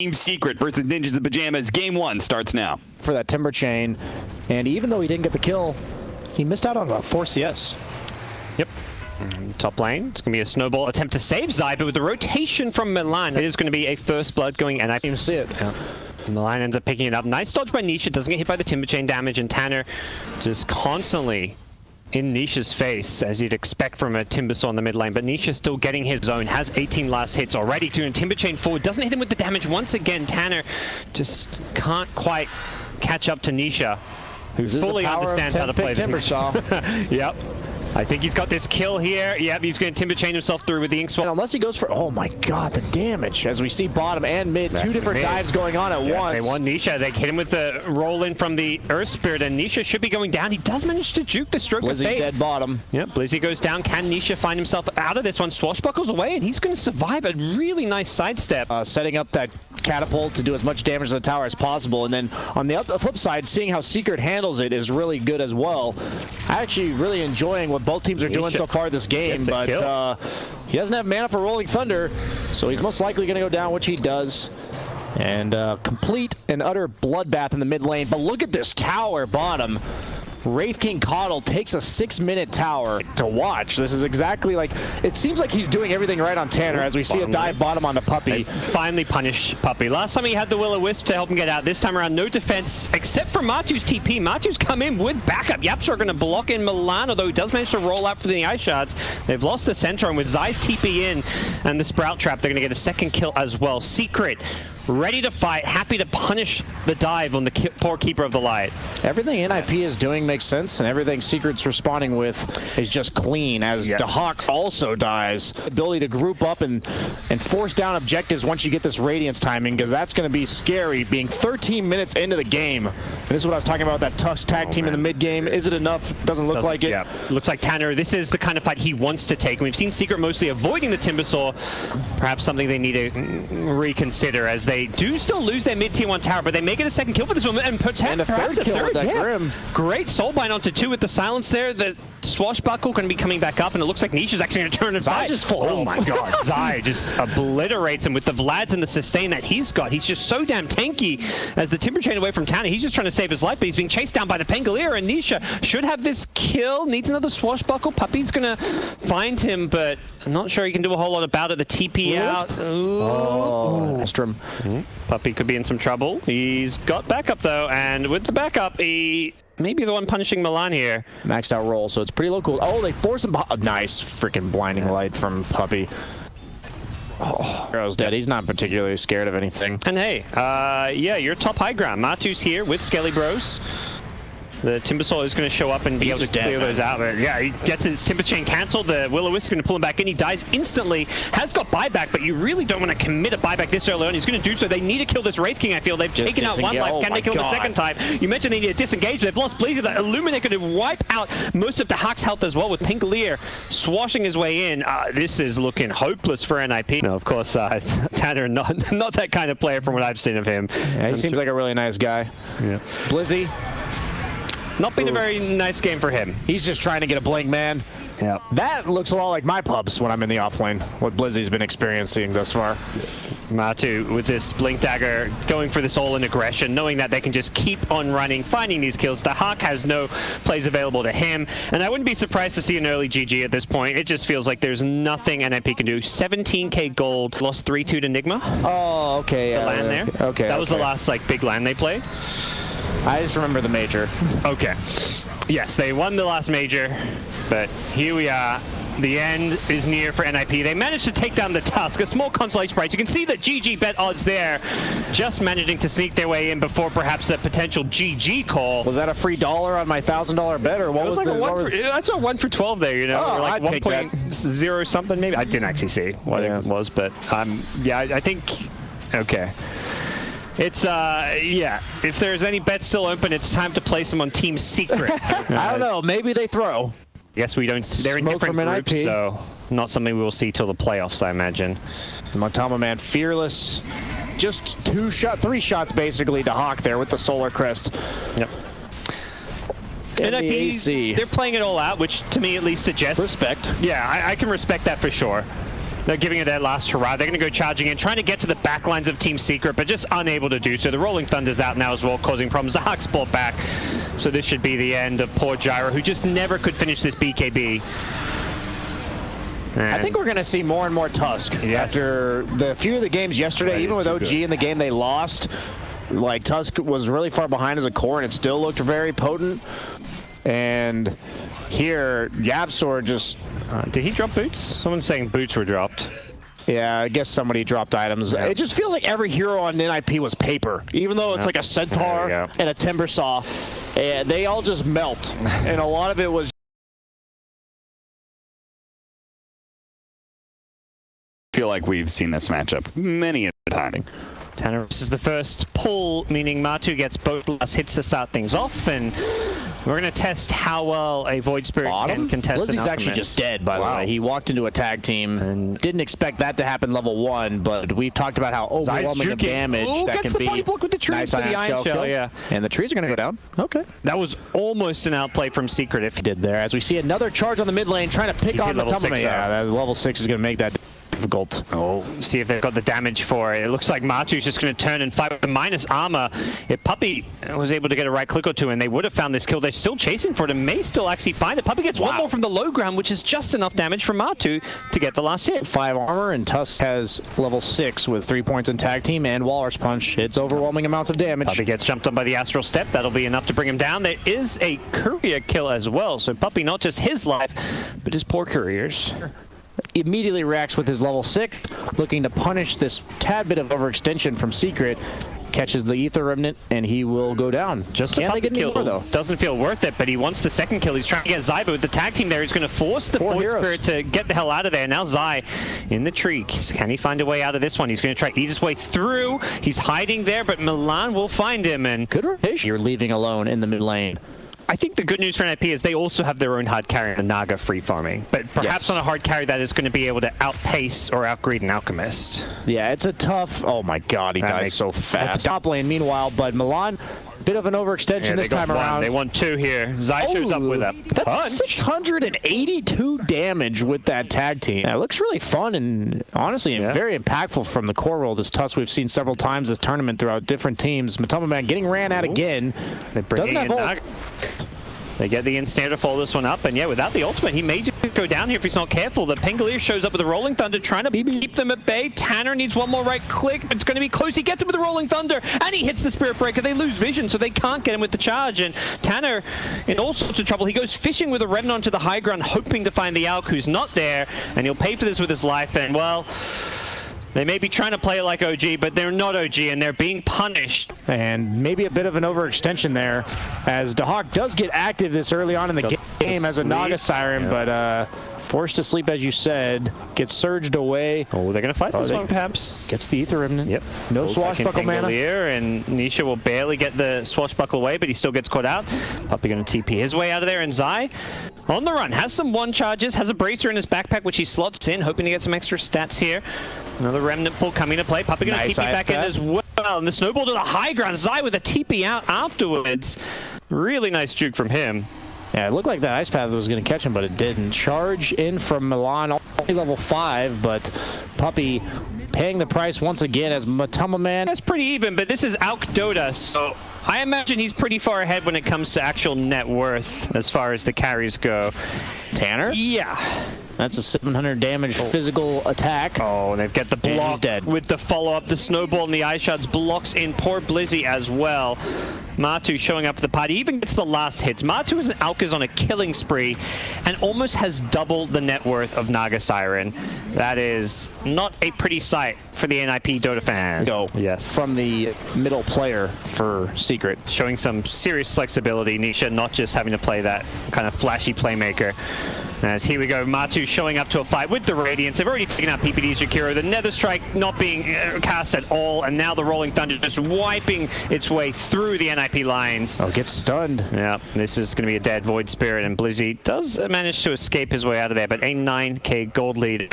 Team Secret versus Ninjas in Pajamas. Game 1 starts now. For that Timber Chain, and even though he didn't get the kill, he missed out on about 4 CS. Yep. Top lane, it's going to be a snowball attempt to save Zai, but with the rotation from Milan, it is going to be a first blood going, and I can see it. Yeah. Milan ends up picking it up. Nice dodge by Nisha, doesn't get hit by the Timber Chain damage, and Tanner just constantly in Nisha's face, as you'd expect from a Timbersaw in the mid lane, but Nisha still getting his own, has 18 last hits already, doing Timber Chain forward, doesn't hit him with the damage once again. Tanner just can't quite catch up to Nisha, who fully understands how to play the Timbersaw. Yep. I think he's got this kill here. Yep, he's going to Timber Chain himself through with the Ink Swap. Unless he goes for, oh my god, the damage. As we see bottom and mid, two different dives going on at once. They want Nisha. They hit him with the roll in from the Earth Spirit, and Nisha should be going down. He does manage to juke the stroke of fate. dead bottom. Yep, Blizzy goes down. Can Nisha find himself out of this one? Swashbuckles away, and he's going to survive a really nice sidestep. Setting up that catapult to do as much damage to the tower as possible, and then on the flip side, seeing how Secret handles it is really good as well. Actually really enjoying what both teams are doing so far this game, but he doesn't have mana for Rolling Thunder, so he's most likely going to go down, which he does. And complete and utter bloodbath in the mid lane. But look at this tower bottom. Wraith King Coddle takes a 6-minute tower to watch. This is exactly like, it seems like he's doing everything right on Tanner as we see a dive bottom on the Puppy. They finally punish Puppy. Last time he had the Will-O-Wisp to help him get out. This time around, no defense except for Matu's TP. Matu's come in with backup. Yaps are going to block in Milan, although he does manage to roll out for the Ice Shards. They've lost the center, and with Zai's TP in and the Sprout Trap, they're going to get a second kill as well. Secret ready to fight, happy to punish the dive on the poor Keeper of the Light. Everything NIP is doing makes sense, and everything Secret's responding with is just clean, as Dahak also dies. Ability to group up and force down objectives once you get this Radiance timing, because that's going to be scary, being 13 minutes into the game. And this is what I was talking about, that tough tag team in the mid game. Is it enough? Doesn't look like it. Yeah. Looks like Tanner, this is the kind of fight he wants to take. We've seen Secret mostly avoiding the Timbersaw. Perhaps something they need to reconsider, as they do still lose their mid-tier 1 tower, but they make it a second kill for this moment, and a third kill with that Grim. Great soulbind onto 2 with the silence there. The Swashbuckle going to be coming back up, and it looks like Nisha's actually going to turn and fight. Just full. Oh my god, Zai just obliterates him with the Vlads and the sustain that he's got. He's just so damn tanky as the Timber Chain away from Tanner. He's just trying to save his life, but he's being chased down by the Pangolier, and Nisha should have this kill. Needs another Swashbuckle. Puppy's going to find him, but I'm not sure he can do a whole lot about it. The TP out. Ooh. Oh, Astrum. Puppy could be in some trouble. He's got backup though, and with the backup, he may be the one punishing Milan here. Maxed out roll, so it's pretty local. Oh, they force him. Nice freaking blinding light from Puppy. Oh, Arrow's dead. He's not particularly scared of anything. And hey, yeah, you're top high ground. Matu's here with Skelly Bros. The Timbersaw is going to show up and be able to clear those out. But yeah, he gets his Timber Chain cancelled. The Will-O-Wisp is going to pull him back in. He dies instantly. Has got buyback, but you really don't want to commit a buyback this early on. He's going to do so. They need to kill this Wraith King, I feel. They've taken out 1 life. Can they kill the second time? You mentioned they need to disengage. They've lost Blazey. The Illuminate going to wipe out most of the Dahak's health as well, with Pangolier swashing his way in. This is looking hopeless for NIP. No, of course, Tanner, not that kind of player from what I've seen of him. Yeah, he seems like a really nice guy. Yeah. Blizzy. Not been a very nice game for him. He's just trying to get a blink, man. Yeah. That looks a lot like my pubs when I'm in the offlane, what Blizzy's been experiencing thus far. Matu with this Blink Dagger going for this all-in aggression, knowing that they can just keep on running, finding these kills. Dahak has no plays available to him, and I wouldn't be surprised to see an early GG at this point. It just feels like there's nothing NIP can do. 17k gold, lost 3-2 to Enigma. Oh, okay. The land there. Okay. That was the last big land they played. I just remember the major. Okay. Yes, they won the last major, but here we are. The end is near for NIP. They managed to take down the Tusk, a small consolation prize. You can see the GG bet odds there, just managing to sneak their way in before perhaps a potential GG call. Was that a free $1 on my $1,000 bet, or what was like that's a 1 for 12 there, you know? Oh, like I'd take that. 1.0 something maybe. I didn't actually see what it was, but yeah, I think, okay. It's, yeah, if there's any bets still open, it's time to place them on Team Secret. I don't know, maybe they throw. Yes, we don't, they're in different groups, so not something we will see till the playoffs, I imagine. Montama Man fearless. Just 3 shots basically to Hawk there with the Solar Crest. Yep. NIP, they're playing it all out, which to me at least suggests... Respect. Yeah, I can respect that for sure. They're giving it their last hurrah. They're going to go charging in, trying to get to the back lines of Team Secret, but just unable to do so. The Rolling Thunder's out now as well, causing problems. The Hawks brought back. So this should be the end of poor Gyro, who just never could finish this BKB. I think we're going to see more and more Tusk. Yes. After the few of the games yesterday, even with OG in the game they lost, like Tusk was really far behind as a core, and it still looked very potent. And here, YapzOr just... did he drop boots? Someone's saying boots were dropped. Yeah, I guess somebody dropped items. Yep. It just feels like every hero on NIP was paper, even though it's like a centaur and a timber saw. And they all just melt. And a lot of it was... I feel like we've seen this matchup many a time. Tanner, this is the first pull, meaning Matu gets both last hits to start things off, and we're going to test how well a Void Spirit can contest. Blizzy's actually just dead, by the way. He walked into a tag team and didn't expect that to happen level 1, but we've talked about how overwhelming of damage that can be. With the trees for the Iron Shell, yeah. And the trees are going to go down. Okay. That was almost an outplay from Secret if he did there. As we see another charge on the mid lane, trying to pick on the Tumbleman. Yeah, that level 6 is going to make that difficult. Oh, see if they've got the damage for it. It looks like Matu's just going to turn and fight with the minus armor. If Puppey was able to get a right click or two and they would have found this kill, they're still chasing for it and may still actually find it. Puppey gets one more from the low ground, which is just enough damage for Matu to get the last hit. 5 armor, and Tusk has level 6 with 3 points in tag team and Walrus Punch. It's overwhelming amounts of damage. Puppey gets jumped on by the Astral Step. That'll be enough to bring him down. There is a courier kill as well, so Puppey, not just his life, but his poor couriers. Immediately reacts with his level 6, looking to punish this tad bit of overextension from Secret. Catches the Ether Remnant, and he will go down. Just Can they get kill more, though? Doesn't feel worth it, but he wants the second kill. He's trying to get Zai, but with the tag team there, he's going to force the Void Spirit to get the hell out of there. Now Zai in the tree. Can he find a way out of this one? He's going to try to eat his way through. He's hiding there, but Milan will find him. And good rotation. You're leaving alone in the mid lane. I think the good news for NIP is they also have their own hard carry in the Naga free farming, but perhaps on a hard carry that is going to be able to outpace or outgreed an Alchemist. Yeah, it's a tough... Oh my god, he dies so fast. It's a top lane meanwhile, but Milan, bit of an overextension this time around. They won 2 here. Zai shows up with a That's punch. 682 damage with that tag team. Yeah, it looks really fun and honestly very impactful from the core role. This Tusk we've seen several times this tournament throughout different teams. Matama getting ran out again. They bring in They get the ensnare to follow this one up, and yeah, without the ultimate, he may just go down here if he's not careful. The Pangolier shows up with the Rolling Thunder, trying to keep them at bay. Tanner needs one more right click. It's going to be close. He gets him with the Rolling Thunder, and he hits the Spirit Breaker. They lose vision, so they can't get him with the charge, and Tanner in all sorts of trouble. He goes fishing with a Revenant onto the high ground, hoping to find the Alk, who's not there, and he'll pay for this with his life, and well... They may be trying to play it like OG, but they're not OG, and they're being punished. And maybe a bit of an overextension there, as Dahak does get active this early on in the game as a Naga Siren, but forced to sleep, as you said, gets surged away. Oh, they're going to fight this one, perhaps. Gets the Ether Remnant. Yep. No swashbuckle mana. And Nisha will barely get the swashbuckle away, but he still gets caught out. Puppey going to TP his way out of there, and Zai on the run. Has some 1 charges, has a bracer in his backpack, which he slots in, hoping to get some extra stats here. Another Remnant pull coming to play. Puppey going to TP back in as well. And the snowball to the high ground. Zai with a TP out afterwards. Really nice juke from him. Yeah, it looked like that Ice Path was going to catch him, but it didn't. Charge in from Milan, only level 5, but Puppey paying the price once again as Matama. That's pretty even, but this is Alk Dota, so I imagine he's pretty far ahead when it comes to actual net worth as far as the carries go. Tanner? Yeah. That's a 700 damage physical attack. Oh, and they've got the block he's dead. With the follow-up. The snowball and the ice shots blocks in poor Blizzy as well. Matu showing up for the party. Even gets the last hits. Matu is an Alkaz on a killing spree and almost has double the net worth of Naga Siren. That is not a pretty sight for the NIP Dota fans. No. Yes. From the middle player for Secret. Showing some serious flexibility. Nisha not just having to play that kind of flashy playmaker. As here we go, Matu showing up to a fight with the Radiance. They've already taken out PPD's Jakiro. The Nether Strike not being cast at all, and now the Rolling Thunder just wiping its way through the NIP lines. Oh, gets stunned. Yeah, this is going to be a dead Void Spirit, and Blizzy does manage to escape his way out of there, but a 9k gold lead.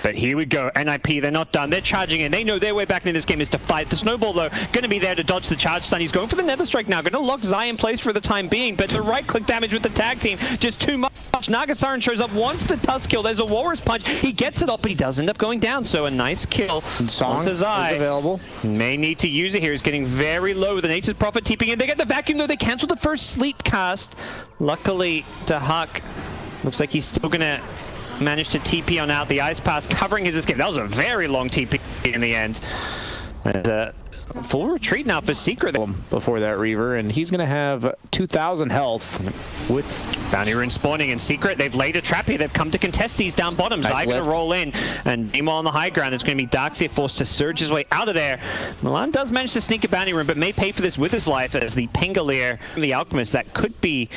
But here we go, NIP, they're not done. They're charging in. They know their way back into this game is to fight. The Snowball, though, going to be there to dodge the charge stun. He's going for the Nether Strike now, going to lock Zai in place for the time being, but the right-click damage with the tag team, just too much. Nagasaran shows up, wants the Tusk kill. There's a Walrus Punch. He gets it up, but he does end up going down. So a nice kill. Song is available. May need to use it here. He's getting very low with the Nature's Prophet TPing in. They get the vacuum, though. They cancel the first sleep cast. Luckily to Huck. Looks like he's still going to manage to TP on out. The Ice Path covering his escape. That was a very long TP in the end. And full retreat now for Secret before that Reaver, and he's going to have 2,000 health with Bounty Rune spawning in Secret. They've laid a trap here. They've come to contest these down bottoms. Nice I'm going to roll in, and meanwhile on the high ground, it's going to be Darkseer forced to surge his way out of there. Milan does manage to sneak a Bounty Rune, but may pay for this with his life as the Pingalier, the Alchemist, that could be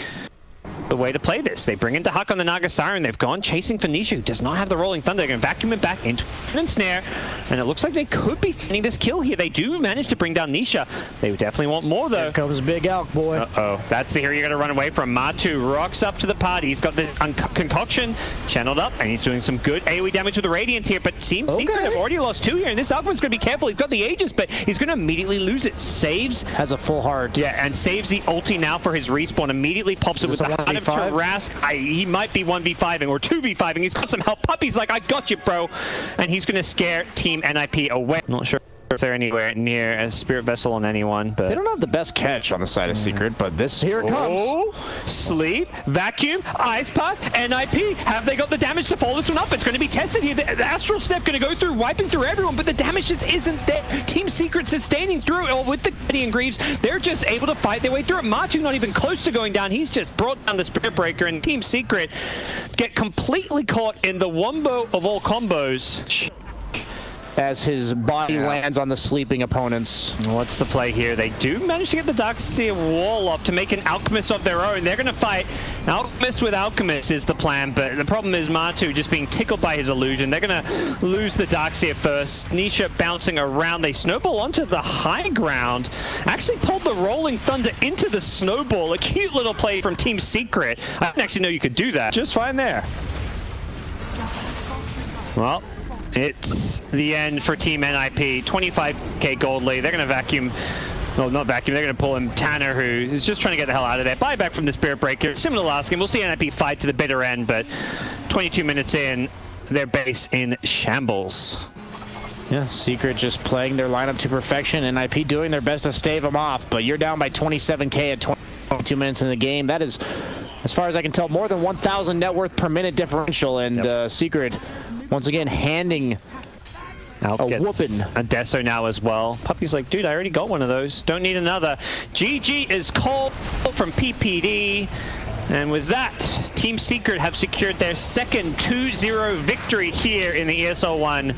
the way to play this. They bring in the Huck on the Naga Siren. They've gone chasing for Nisha, who does not have the Rolling Thunder. They're going to vacuum it back into an snare, and it looks like they could be finding this kill here. They do manage to bring down Nisha. They definitely want more, though. Here comes Big Alk, boy. Uh-oh. That's the hero you're going to run away from. Matu rocks up to the party. He's got the concoction channeled up, and he's doing some good AoE damage with the Radiance here, but Team Secret have already lost 2 here, and this Alchemist is going to be careful. He's got the Aegis, but he's going to immediately lose it. Saves. Has a full heart. Yeah, and saves the ulti now for his respawn. Immediately pops it with the Heart of Tarrasque. He might be 1v5ing or 2v5ing. He's got some help. Puppy's like, I got you, bro. And he's going to scare Team NIP away. I'm not sure if they're anywhere near a Spirit Vessel on anyone, but they don't have the best catch on the side of Secret, but here it comes. Sleep, Vacuum, Ice Path, NIP. Have they got the damage to follow this one up? It's going to be tested here. The Astral Step going to go through, wiping through everyone, but the damage just isn't there. Team Secret sustaining through it with the Gideon Greaves. They're just able to fight their way through it. Matu not even close to going down. He's just brought down the Spirit Breaker, and Team Secret get completely caught in the wombo of all combos as his body lands on the sleeping opponents. What's the play here? They do manage to get the Darkseer wall up to make an Alchemist of their own. They're going to fight Alchemist with Alchemist is the plan, but the problem is Matu just being tickled by his illusion. They're going to lose the Darkseer first. Nisha bouncing around. They snowball onto the high ground. Actually pulled the Rolling Thunder into the snowball. A cute little play from Team Secret. I didn't actually know you could do that. Just fine there. Well, it's the end for Team NIP. 25k gold lead. They're going to vacuum. Well, not vacuum. They're going to pull in Tanner, who is just trying to get the hell out of there. Buyback from the Spirit Breaker. Similar to last game. We'll see NIP fight to the bitter end, but 22 minutes in, their base in shambles. Yeah, Secret just playing their lineup to perfection. NIP doing their best to stave them off, but you're down by 27k at 22 minutes in the game. That is, as far as I can tell, more than 1,000 net worth per minute differential, and Secret once again handing a whooping. A Deso now as well. Puppy's like, dude, I already got one of those. Don't need another. GG is called from PPD. And with that, Team Secret have secured their second 2-0 victory here in the ESL One.